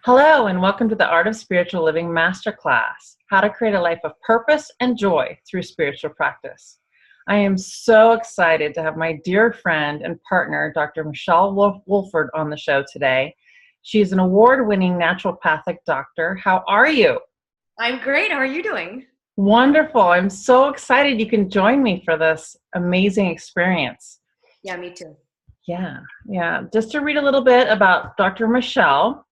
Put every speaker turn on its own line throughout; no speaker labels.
Hello, and welcome to the Art of Spiritual Living Masterclass, How to Create a Life of Purpose and Joy Through Spiritual Practice. I am so excited to have my dear friend and partner, Dr. Michelle Wolford, on the show today. She's an award-winning naturopathic doctor. How are you?
I'm great. How are you doing?
Wonderful. I'm so excited you can join me for this amazing experience.
Yeah, me too.
Yeah. Just to read a little bit about Dr. Michelle.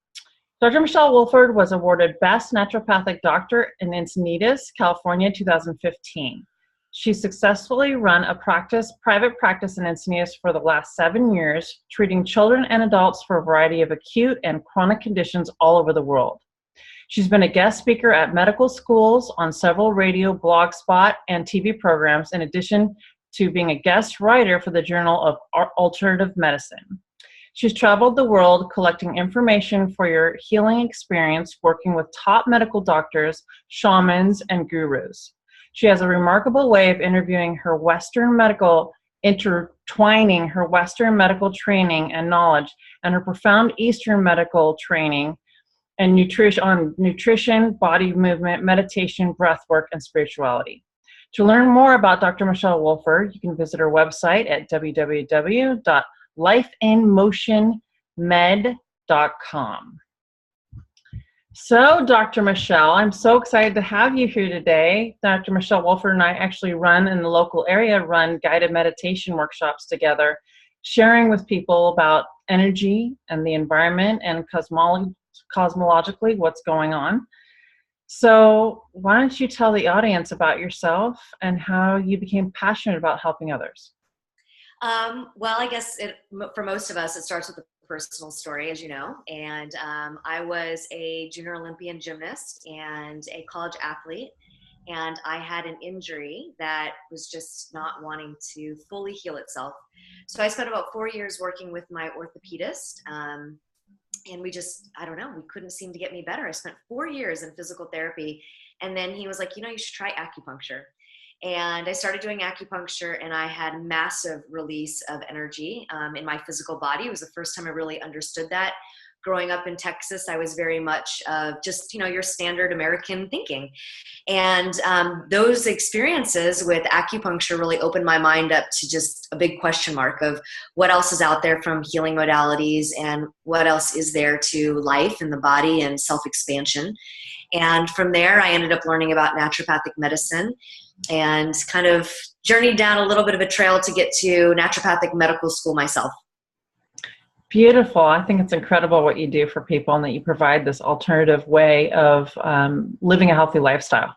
Dr. Michelle Wolford was awarded Best Naturopathic Doctor in Encinitas, California, 2015. She successfully run a private practice in Encinitas for the last 7 years, treating children and adults for a variety of acute and chronic conditions all over the world. She's been a guest speaker at medical schools, on several radio, blog spot, and TV programs, in addition to being a guest writer for the Journal of Alternative Medicine. She's traveled the world collecting information for your healing experience, working with top medical doctors, shamans, and gurus. She has a remarkable way of intertwining her Western medical training and knowledge and her profound Eastern medical training and nutrition, body movement, meditation, breath work, and spirituality. To learn more about Dr. Michelle Wolford, you can visit her website at www.lifeinmotionmed.com. So, Dr. Michelle, I'm so excited to have you here today. Dr. Michelle Wolford and I actually run guided meditation workshops together, sharing with people about energy and the environment and cosmologically what's going on. So why don't you tell the audience about yourself and how you became passionate about helping others?
Well, I guess for most of us, it starts with a personal story, as you know. And I was a junior Olympian gymnast and a college athlete. And I had an injury that was just not wanting to fully heal itself. So I spent about 4 years working with my orthopedist. And we couldn't seem to get me better. I spent 4 years in physical therapy. And then he was like, you should try acupuncture. And I started doing acupuncture, and I had massive release of energy in my physical body. It was the first time I really understood that. Growing up in Texas, I was very much just, your standard American thinking. And those experiences with acupuncture really opened my mind up to just a big question mark of what else is out there from healing modalities and what else is there to life in the body and self-expansion. And from there, I ended up learning about naturopathic medicine and kind of journeyed down a little bit of a trail to get to naturopathic medical school myself.
Beautiful. I think it's incredible what you do for people and that you provide this alternative way of living a healthy lifestyle,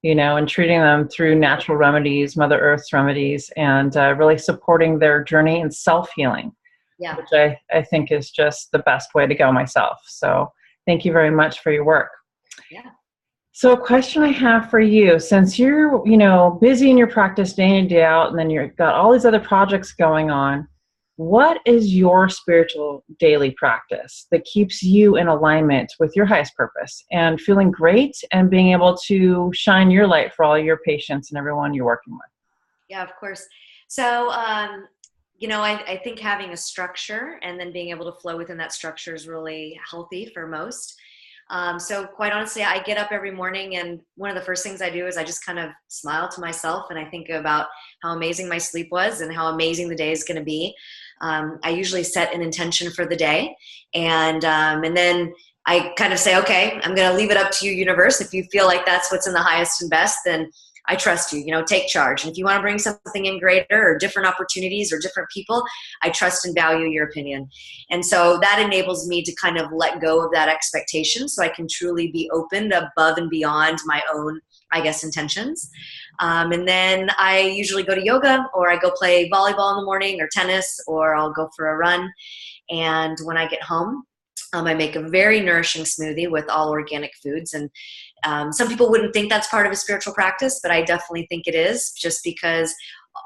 and treating them through natural remedies, Mother Earth's remedies, and really supporting their journey in self-healing, which I think is just the best way to go myself. So thank you very much for your work.
Yeah.
So a question I have for you, since you're, busy in your practice day in and day out, and then you've got all these other projects going on, what is your spiritual daily practice that keeps you in alignment with your highest purpose and feeling great and being able to shine your light for all your patients and everyone you're working with?
Yeah, of course. So, I think having a structure and then being able to flow within that structure is really healthy for most. So quite honestly, I get up every morning, and one of the first things I do is I just kind of smile to myself, and I think about how amazing my sleep was and how amazing the day is going to be. I usually set an intention for the day, and then I kind of say, okay, I'm going to leave it up to you, universe. If you feel like that's what's in the highest and best, then I trust you, take charge. And if you want to bring something in greater or different opportunities or different people, I trust and value your opinion. And so that enables me to kind of let go of that expectation so I can truly be open above and beyond my own, intentions. And then I usually go to yoga, or I go play volleyball in the morning, or tennis, or I'll go for a run. And when I get home, I make a very nourishing smoothie with all organic foods. And some people wouldn't think that's part of a spiritual practice, but I definitely think it is, just because,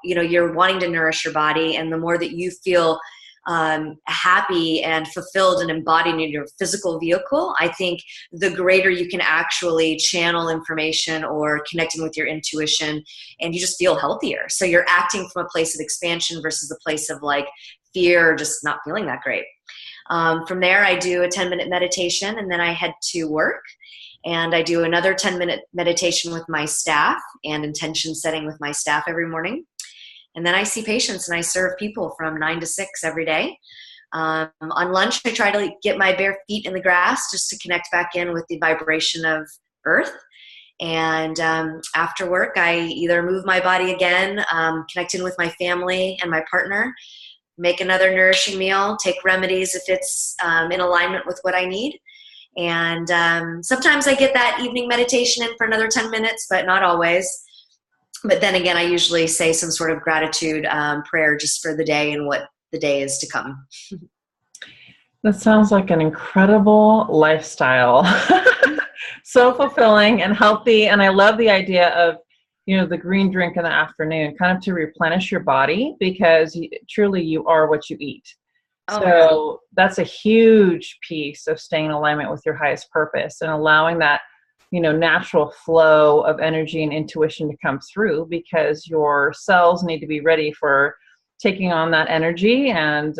you're wanting to nourish your body. And the more that you feel happy and fulfilled and embodied in your physical vehicle, I think the greater you can actually channel information or connecting with your intuition, and you just feel healthier. So you're acting from a place of expansion versus a place of fear, or just not feeling that great. From there, I do a 10-minute meditation, and then I head to work. And I do another 10-minute meditation with my staff and intention setting with my staff every morning. And then I see patients and I serve people from 9 to 6 every day. On lunch, I try to get my bare feet in the grass just to connect back in with the vibration of earth. And after work, I either move my body again, connect in with my family and my partner, make another nourishing meal, take remedies if it's in alignment with what I need. And sometimes I get that evening meditation in for another 10 minutes, but not always. But then again, I usually say some sort of gratitude prayer just for the day and what the day is to come.
That sounds like an incredible lifestyle. So fulfilling and healthy. And I love the idea of, the green drink in the afternoon, kind of to replenish your body, because truly you are what you eat.
Oh,
so that's a huge piece of staying in alignment with your highest purpose and allowing that, natural flow of energy and intuition to come through, because your cells need to be ready for taking on that energy and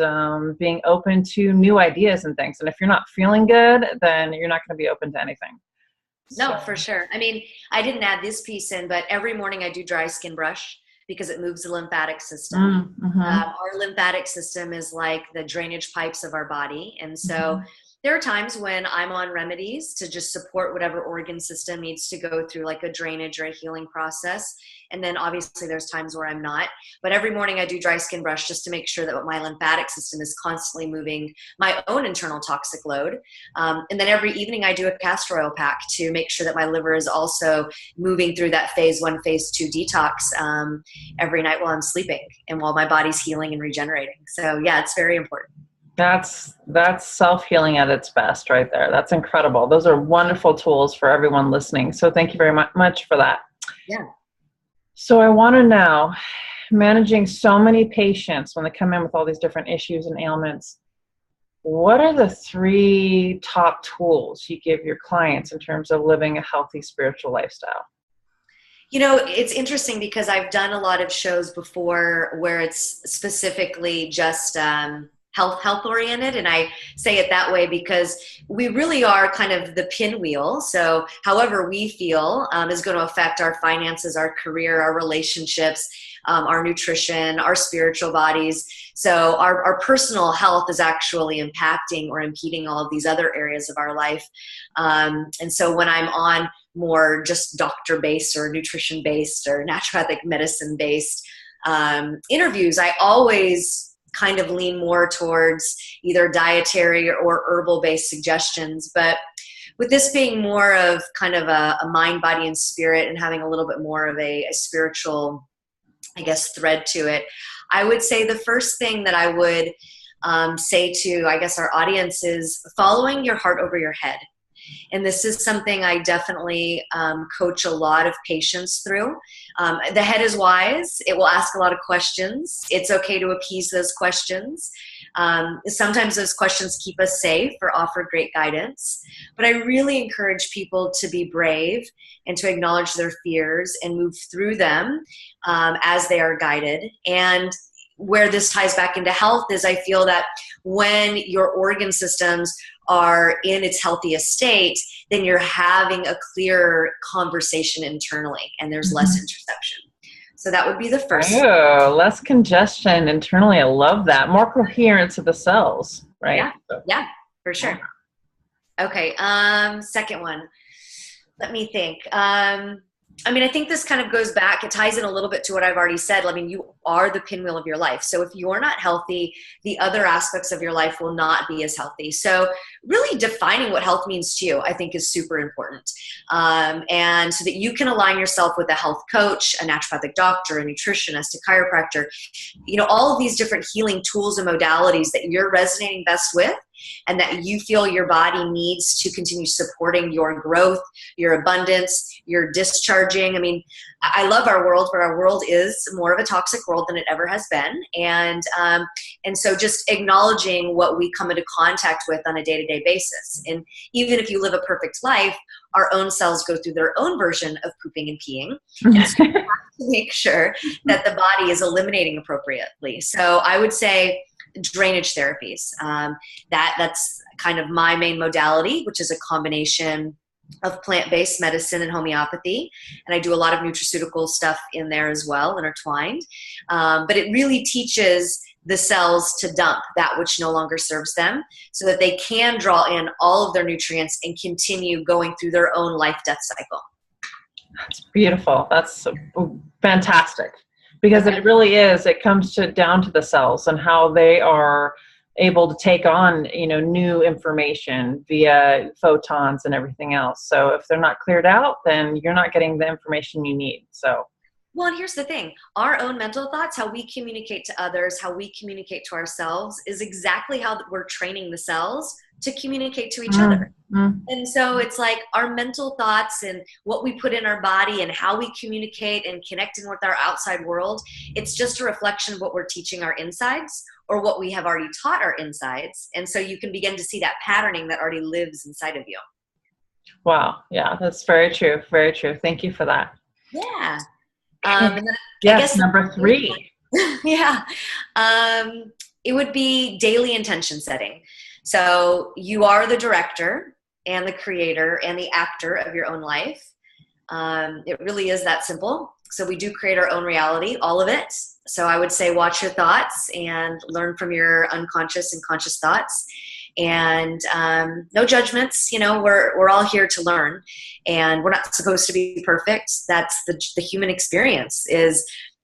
being open to new ideas and things. And if you're not feeling good, then you're not going to be open to anything.
No, for sure. I mean, I didn't add this piece in, but every morning I do dry skin brush because it moves the lymphatic system.
Mm-hmm.
Our lymphatic system is like the drainage pipes of our body. And so there are times when I'm on remedies to just support whatever organ system needs to go through like a drainage or a healing process. And then obviously there's times where I'm not. But every morning I do dry skin brush just to make sure that my lymphatic system is constantly moving my own internal toxic load. And then every evening I do a castor oil pack to make sure that my liver is also moving through that phase 1, phase 2 detox every night while I'm sleeping and while my body's healing and regenerating. So yeah, it's very important.
That's self-healing at its best right there. That's incredible. Those are wonderful tools for everyone listening. So thank you very much for that.
Yeah.
So I want to know, managing so many patients when they come in with all these different issues and ailments, what are the 3 top tools you give your clients in terms of living a healthy spiritual lifestyle?
It's interesting because I've done a lot of shows before where it's specifically just health oriented, and I say it that way because we really are kind of the pinwheel. So however we feel is going to affect our finances, our career, our relationships, our nutrition, our spiritual bodies. So our personal health is actually impacting or impeding all of these other areas of our life. And so when I'm on more just doctor-based or nutrition-based or naturopathic medicine-based interviews, I always kind of lean more towards either dietary or herbal-based suggestions. But with this being more of kind of a mind, body, and spirit, and having a little bit more of a spiritual, I guess, thread to it, I would say the first thing that I would say to, I guess, our audience is following your heart over your head. And this is something I definitely coach a lot of patients through. The head is wise. It will ask a lot of questions. It's okay to appease those questions. Sometimes those questions keep us safe or offer great guidance. But I really encourage people to be brave and to acknowledge their fears and move through them as they are guided. And where this ties back into health is I feel that when your organ systems are in its healthiest state, then you're having a clear conversation internally and there's less interception. So that would be the first.
Oh, less congestion internally. I love that. More coherence of the cells, right?
Yeah, for sure. Okay. Second one. Let me think. I think this kind of goes back, it ties in a little bit to what I've already said. You are the pinwheel of your life. So if you're not healthy, the other aspects of your life will not be as healthy. So really defining what health means to you, I think, is super important. And so that you can align yourself with a health coach, a naturopathic doctor, a nutritionist, a chiropractor, all of these different healing tools and modalities that you're resonating best with, and that you feel your body needs to continue supporting your growth, your abundance, your discharging. I love our world, but our world is more of a toxic world than it ever has been. And so just acknowledging what we come into contact with on a day-to-day basis. And even if you live a perfect life, our own cells go through their own version of pooping and peeing. And so we have to make sure that the body is eliminating appropriately. So I would say drainage therapies. That's kind of my main modality, which is a combination of plant-based medicine and homeopathy. And I do a lot of nutraceutical stuff in there as well, intertwined. But it really teaches the cells to dump that which no longer serves them so that they can draw in all of their nutrients and continue going through their own life-death cycle.
That's beautiful. That's fantastic. Because it really is, it comes down to the cells and how they are able to take on, new information via photons and everything else. So if they're not cleared out, then you're not getting the information you need. So.
Well, and here's the thing. Our own mental thoughts, how we communicate to others, how we communicate to ourselves is exactly how we're training the cells to communicate to each other. And so it's like our mental thoughts and what we put in our body and how we communicate and connecting with our outside world, it's just a reflection of what we're teaching our insides or what we have already taught our insides. And so you can begin to see that patterning that already lives inside of you.
Wow. Yeah, that's very true. Very true. Thank you for that.
Yeah. And then
yes,
I guess
number 3.
Yeah. It would be daily intention setting. So you are the director and the creator and the actor of your own life. It really is that simple. So we do create our own reality, all of it. So I would say watch your thoughts and learn from your unconscious and conscious thoughts. And no judgments, we're all here to learn, and we're not supposed to be perfect. That's the human experience.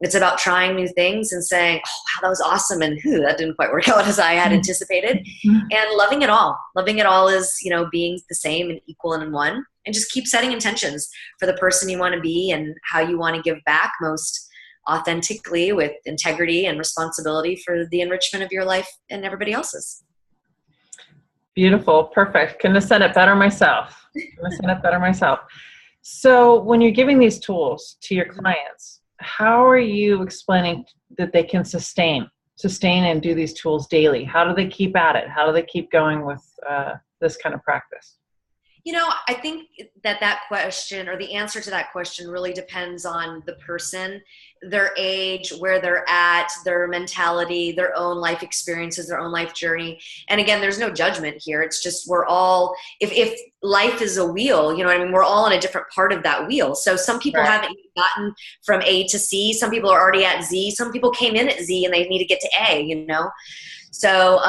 It's about trying new things and saying, oh, wow, that was awesome, and that didn't quite work out as I had anticipated, and loving it all. Loving it all is, being the same and equal and in one, and just keep setting intentions for the person you want to be and how you want to give back most authentically with integrity and responsibility for the enrichment of your life and everybody else's.
Beautiful. Perfect. Couldn't have said it better myself. So when you're giving these tools to your clients, how are you explaining that they can sustain and do these tools daily? How do they keep at it? How do they keep going with this kind of practice?
I think that question, or the answer to that question, really depends on the person, their age, where they're at, their mentality, their own life experiences, their own life journey. And again, there's no judgment here. It's just we're all, if life is a wheel, we're all on a different part of that wheel. So some people haven't gotten from A to C. Some people are already at Z. Some people came in at Z and they need to get to A, So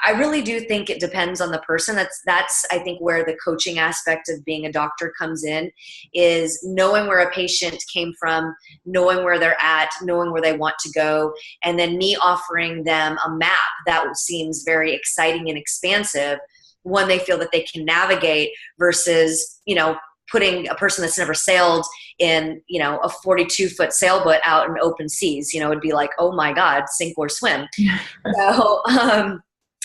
I really do think it depends on the person. That's I think where the coaching aspect of being a doctor comes in, is knowing where a patient came from, knowing where they're at, knowing where they want to go, and then me offering them a map that seems very exciting and expansive when they feel that they can navigate versus, putting a person that's never sailed in, a 42-foot sailboat out in open seas. It'd be like, oh my God, sink or swim.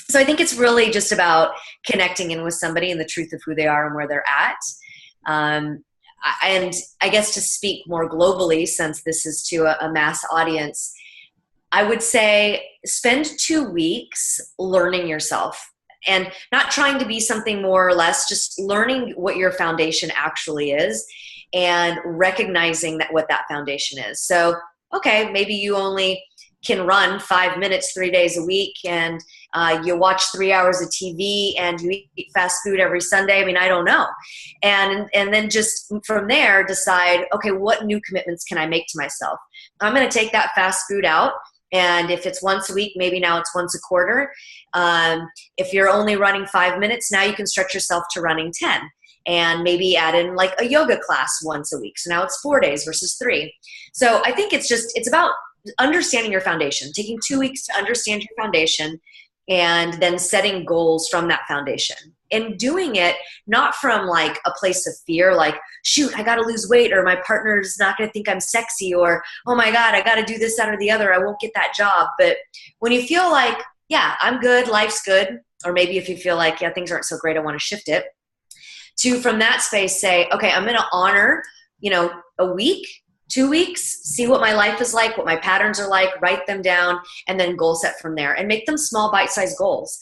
So I think it's really just about connecting in with somebody and the truth of who they are and where they're at. And I guess to speak more globally, since this is to a mass audience, I would say spend 2 weeks learning yourself and not trying to be something more or less, just learning what your foundation actually is and recognizing what that foundation is. So, okay, maybe you only can run 5 minutes 3 days a week, and you watch 3 hours of TV, and you eat fast food every Sunday. I don't know. And then just from there decide, okay, what new commitments can I make to myself? I'm going to take that fast food out. And if it's once a week, maybe now it's once a quarter. If you're only running 5 minutes, now you can stretch yourself to running 10. And maybe add in like a yoga class once a week. So now it's 4 days versus 3. So I think it's about understanding your foundation, taking 2 weeks to understand your foundation, and then setting goals from that foundation, and doing it not from like a place of fear, like, shoot, I got to lose weight, or my partner's not going to think I'm sexy, or, oh my God, I got to do this, that, or the other, I won't get that job. But when you feel like, yeah, I'm good, life's good, or maybe if you feel like, yeah, things aren't so great, I want to shift it, to from that space say, okay, I'm going to honor, a week, 2 weeks, see what my life is like, what my patterns are like, write them down, and then goal set from there, and make them small bite-sized goals.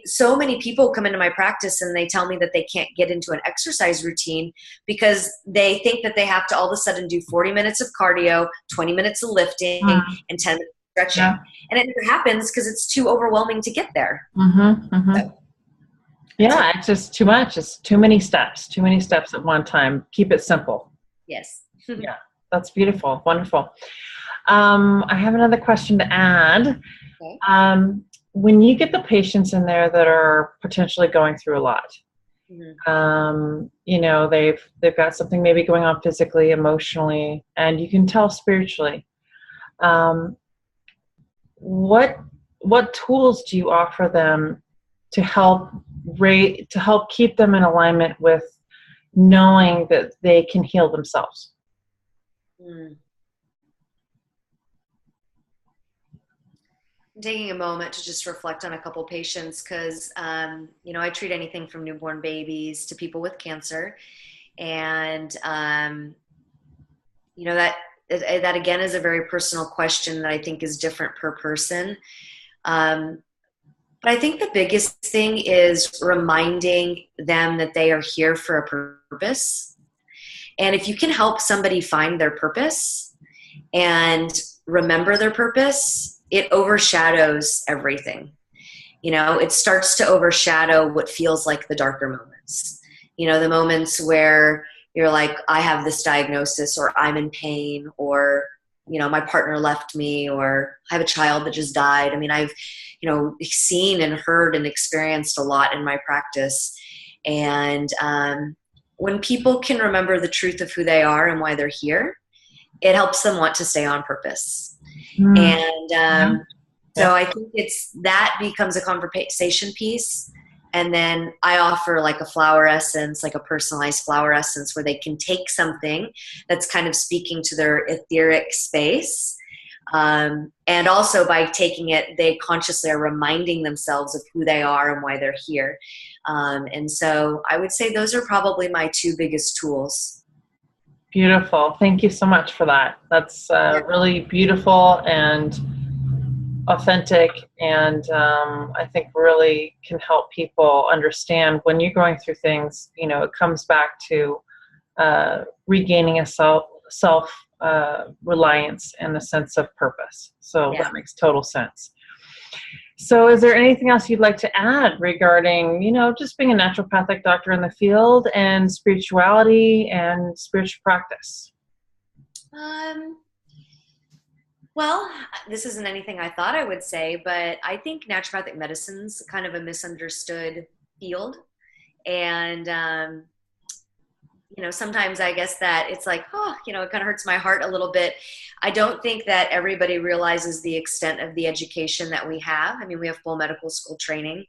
So many people come into my practice and they tell me that they can't get into an exercise routine because they think that they have to all of a sudden do 40 minutes of cardio, 20 minutes of lifting, and 10 minutes stretching.
Yeah.
And it never happens because it's too overwhelming to get there.
Mm-hmm. Mm-hmm.
So,
Yeah, it's just too much. It's too many steps at one time. Keep it simple.
yes.
Yeah, that's beautiful. Wonderful. I have another question to add.
Okay.
When you get the patients in there that are potentially going through a lot, you know, they've got something maybe going on physically, emotionally, and you can tell spiritually. What tools do you offer them to help keep them in alignment with knowing that they can heal themselves?
I'm taking a moment to just reflect on a couple patients because, you know, I treat anything from newborn babies to people with cancer. And, you know, that again is a very personal question that I think is different per person. But I think the biggest thing is reminding them that they are here for a purpose. And if you can help somebody find their purpose and remember their purpose, it overshadows everything. You know, it starts to overshadow what feels like the darker moments. You know, the moments where you're like, I have this diagnosis, or I'm in pain, or, you know, my partner left me, or I have a child that just died. I mean, I've, you know, seen and heard and experienced a lot in my practice. And when people can remember the truth of who they are and why they're here, it helps them want to stay on purpose. And so I think that becomes a conversation piece. And then I offer like a flower essence, like a personalized flower essence, where they can take something that's kind of speaking to their etheric space. And also by taking it, they consciously are reminding themselves of who they are and why they're here. And so I would say those are probably my two biggest tools.
Beautiful. Thank you so much for that. That's really beautiful and authentic, and I think really can help people understand when you're going through things. You know, it comes back to regaining a self reliance and a sense of purpose. So that makes total sense. So is there anything else you'd like to add regarding, you know, just being a naturopathic doctor in the field and spirituality and spiritual practice?
Well, this isn't anything I thought I would say, but I think naturopathic medicine's kind of a misunderstood field. And, you know, sometimes I guess that it's like, oh, you know, it kind of hurts my heart a little bit. I don't think that everybody realizes the extent of the education that we have. I mean, we have full medical school training,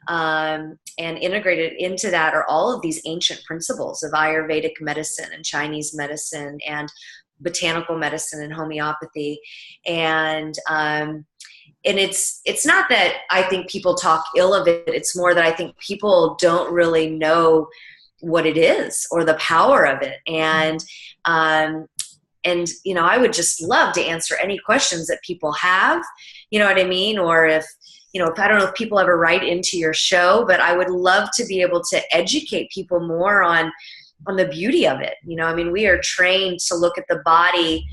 and integrated into that are all of these ancient principles of Ayurvedic medicine and Chinese medicine and botanical medicine and homeopathy. And it's not that I think people talk ill of it. It's more that I think people don't really know what it is or the power of it. And, you know, I would just love to answer any questions that people have, you know what I mean? Or if, you know, I don't know if people ever write into your show, but I would love to be able to educate people more on the beauty of it. You know, I mean, we are trained to look at the body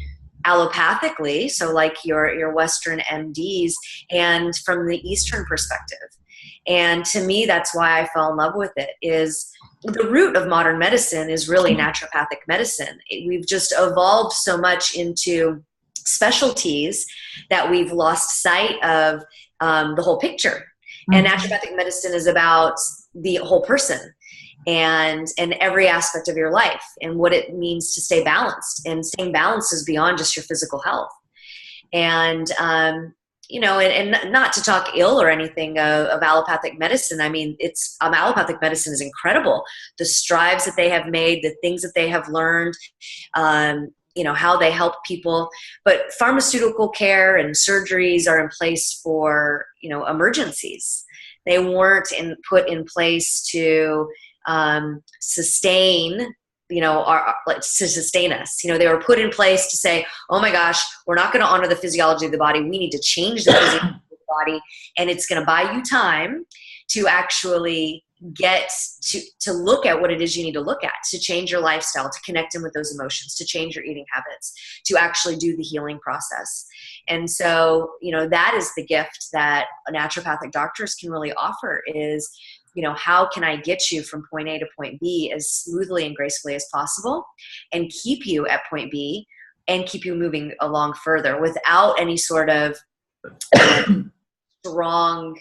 allopathically, so like your Western MDs, and from the Eastern perspective. And to me, that's why I fell in love with it. Is the root of modern medicine is really naturopathic medicine. We've just evolved so much into specialties that we've lost sight of the whole picture. And naturopathic medicine is about the whole person and every aspect of your life and what it means to stay balanced. And staying balanced is beyond just your physical health. And, you know, and not to talk ill or anything of allopathic medicine. I mean, allopathic medicine is incredible. The strides that they have made, the things that they have learned, you know, how they help people. But pharmaceutical care and surgeries are in place for, you know, emergencies. They weren't put in place to sustain, you know, to sustain us. You know, they were put in place to say, oh my gosh, we're not going to honor the physiology of the body. We need to change the physiology of the body, and it's going to buy you time to actually get to look at what it is you need to look at, to change your lifestyle, to connect in with those emotions, to change your eating habits, to actually do the healing process. And so, that is the gift that naturopathic doctors can really offer is, how can I get you from point A to point B as smoothly and gracefully as possible and keep you at point B and keep you moving along further without any sort of strong,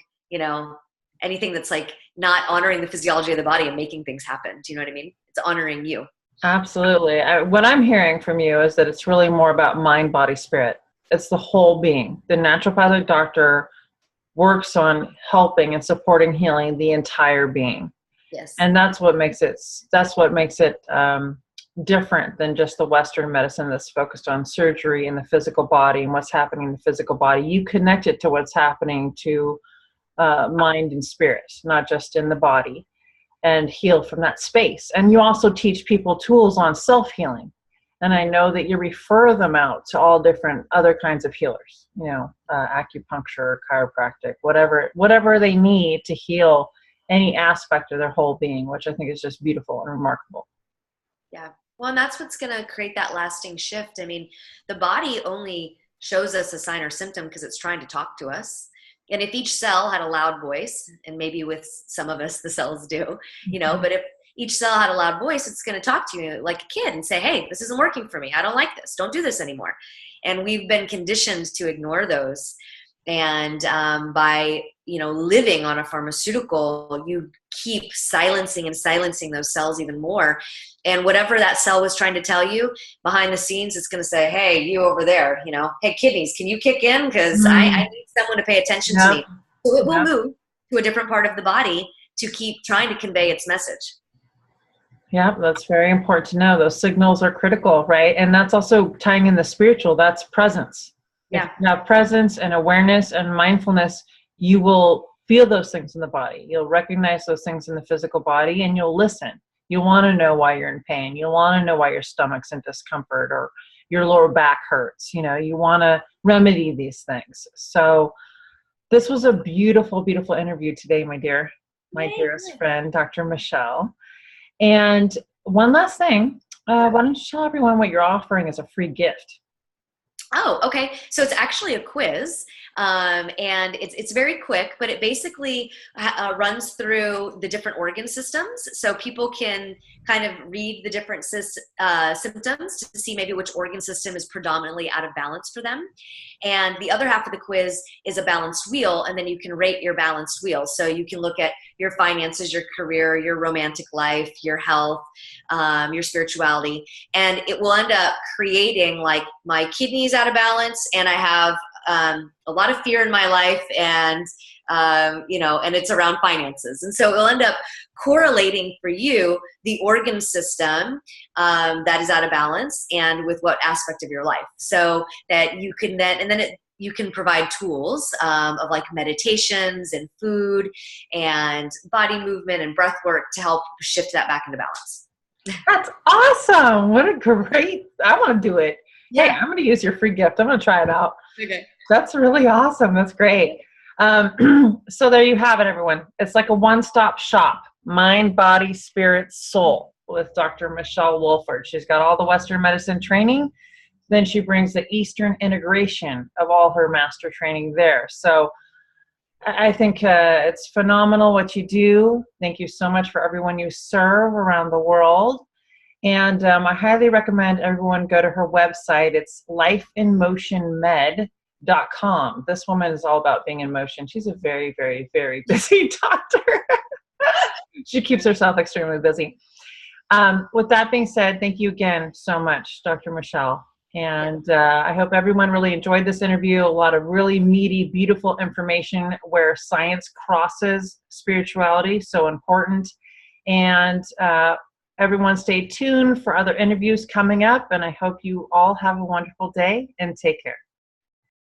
anything that's like not honoring the physiology of the body and making things happen. Do you know what I mean? It's honoring you.
Absolutely. What I'm hearing from you is that it's really more about mind, body, spirit. It's the whole being. The naturopathic doctor works on helping and supporting healing the entire being.
Yes.
And that's what makes it different than just the Western medicine that's focused on surgery and the physical body and what's happening in the physical body. You connect it to what's happening to mind and spirit, not just in the body, and heal from that space. And you also teach people tools on self-healing. And I know that you refer them out to all different other kinds of healers, acupuncture, chiropractic, whatever they need to heal any aspect of their whole being, which I think is just beautiful and remarkable.
Yeah. Well, and that's what's going to create that lasting shift. I mean, the body only shows us a sign or symptom because it's trying to talk to us. And if each cell had a loud voice, and maybe with some of us the cells do, but if each cell had a loud voice, it's going to talk to you like a kid and say, hey, this isn't working for me. I don't like this. Don't do this anymore. And we've been conditioned to ignore those. And by, living on a pharmaceutical, you keep silencing those cells even more. And whatever that cell was trying to tell you behind the scenes, it's going to say, hey, you over there, hey, kidneys, can you kick in? Because I need someone to pay attention to me. So it will move to a different part of the body to keep trying to convey its message.
Yeah, that's very important to know. Those signals are critical, right? And that's also tying in the spiritual. That's presence.
Yeah.
If you have presence and awareness and mindfulness, you will feel those things in the body. You'll recognize those things in the physical body, and you'll listen. You want to know why you're in pain. You want to know why your stomach's in discomfort or your lower back hurts. You want to remedy these things. So this was a beautiful, beautiful interview today, my dearest friend, Dr. Michelle. And one last thing, why don't you tell everyone what you're offering as a free gift?
Oh, okay. So it's actually a quiz, and it's very quick, but it basically runs through the different organ systems. So people can kind of read the different symptoms to see maybe which organ system is predominantly out of balance for them. And the other half of the quiz is a balanced wheel, and then you can rate your balanced wheel. So you can look at your finances, your career, your romantic life, your health, your spirituality, and it will end up creating like my kidneys out of balance, and I have a lot of fear in my life, and and it's around finances. And so it'll end up correlating for you the organ system that is out of balance and with what aspect of your life, so that you can you can provide tools of like meditations and food and body movement and breath work to help shift that back into balance.
That's awesome. What a great, I want to do it.
Yeah.
Hey, I'm going to use your free gift. I'm going to try it out.
Okay.
That's really awesome. That's great. So there you have it, everyone. It's like a one-stop shop, mind, body, spirit, soul, with Dr. Michelle Wolford. She's got all the Western medicine training. Then she brings the Eastern integration of all her master training there. So I think it's phenomenal what you do. Thank you so much for everyone you serve around the world. And I highly recommend everyone go to her website. It's lifeinmotionmed.com. This woman is all about being in motion. She's a very, very, very busy doctor. She keeps herself extremely busy. With that being said, thank you again so much, Dr. Michelle. And I hope everyone really enjoyed this interview. A lot of really meaty, beautiful information where science crosses spirituality, so important. And everyone stay tuned for other interviews coming up. And I hope you all have a wonderful day and take care.